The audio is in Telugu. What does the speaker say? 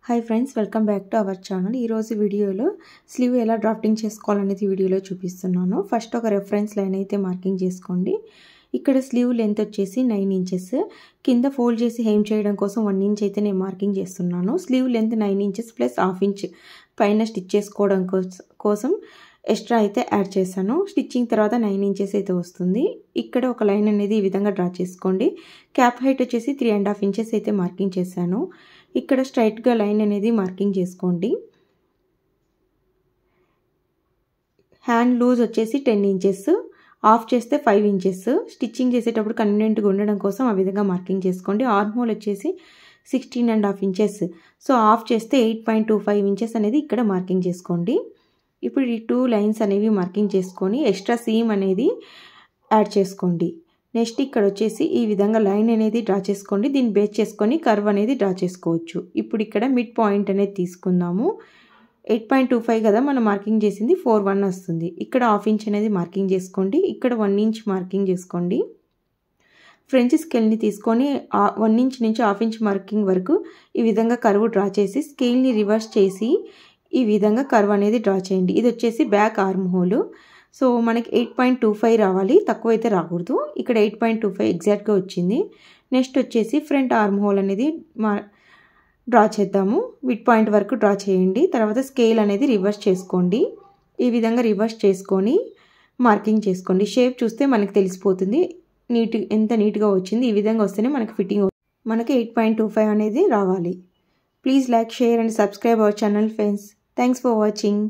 Hi friends, welcome back to our channel. ఈరోజు వీడియోలో స్లీవ్ ఎలా డ్రాఫ్టింగ్ చేసుకోవాలనేది వీడియోలో చూపిస్తున్నాను. ఫస్ట్ ఒక రెఫరెన్స్ లైన్ అయితే మార్కింగ్ చేసుకోండి. ఇక్కడ స్లీవ్ లెంత్ వచ్చేసి 9 ఇంచెస్. కింద ఫోల్డ్ చేసి హెమ్ చేయడం కోసం 1 ఇంచ్ అయితే నేను మార్కింగ్ చేస్తున్నాను. Sleeve length 9 inches plus half inch పైన స్టిచ్ చేసుకోవడం కోసం ఎక్స్ట్రా అయితే యాడ్ చేశాను. స్టిచ్చింగ్ తర్వాత 9 ఇంచెస్ అయితే వస్తుంది. ఇక్కడ ఒక లైన్ అనేది ఈ విధంగా డ్రా చేసుకోండి. క్యాప్ హైట్ వచ్చేసి 3.5 ఇంచెస్ అయితే మార్కింగ్ చేశాను. ఇక్కడ స్ట్రైట్గా లైన్ అనేది మార్కింగ్ చేసుకోండి. హ్యాండ్ లూజ్ వచ్చేసి 10 ఇంచెస్, ఆఫ్ చేస్తే 5 ఇంచెస్. స్టిచ్చింగ్ చేసేటప్పుడు కన్వీనియంట్గా ఉండడం కోసం ఆ విధంగా మార్కింగ్ చేసుకోండి. ఆర్మ్ హోల్ వచ్చేసి 16.5 ఇంచెస్. సో ఆఫ్ చేస్తే 8.25 ఇంచెస్ అనేది ఇక్కడ మార్కింగ్ చేసుకోండి. ఇప్పుడు ఈ 2 లైన్స్ అనేవి మార్కింగ్ చేసుకొని ఎక్స్ట్రా సీమ్ అనేది యాడ్ చేసుకోండి. నెక్స్ట్ ఇక్కడ వచ్చేసి ఈ విధంగా లైన్ అనేది డ్రా చేసుకోండి. దీన్ని బేస్ చేసుకొని కర్వ్ అనేది డ్రా చేసుకోవచ్చు. ఇప్పుడు ఇక్కడ మిడ్ పాయింట్ అనేది తీసుకుందాము. 8.25 కదా మనం మార్కింగ్ చేసింది, 4.1 వస్తుంది. ఇక్కడ హాఫ్ ఇంచ్ అనేది మార్కింగ్ చేసుకోండి. ఇక్కడ 1 ఇంచ్ మార్కింగ్ చేసుకోండి. ఫ్రెంచ్ స్కేల్ని తీసుకొని 1 ఇంచ్ నుంచి హాఫ్ ఇంచ్ మార్కింగ్ వరకు ఈ విధంగా కర్వ్ డ్రా చేసి స్కేల్ని రివర్స్ చేసి ఈ విధంగా కర్వ్ అనేది డ్రా చేయండి. ఇది వచ్చేసి బ్యాక్ ఆర్మ్ హోల్. సో మనకి 8.25 రావాలి, తక్కువ అయితే రాకూడదు. ఇక్కడ 8.25 ఎగ్జాక్ట్గా వచ్చింది. నెక్స్ట్ వచ్చేసి ఫ్రంట్ ఆర్మ్ హోల్ అనేది డ్రా చేద్దాము. మిడ్ పాయింట్ వరకు డ్రా చేయండి. తర్వాత స్కేల్ అనేది రివర్స్ చేసుకోండి. ఈ విధంగా రివర్స్ చేసుకొని మార్కింగ్ చేసుకోండి. షేప్ చూస్తే మనకి తెలిసిపోతుంది ఎంత నీట్గా వచ్చింది. ఈ విధంగా వస్తేనే మనకి ఫిట్టింగ్. మనకి 8.25 అనేది రావాలి. Please like, share and subscribe our channel friends. Thanks for watching.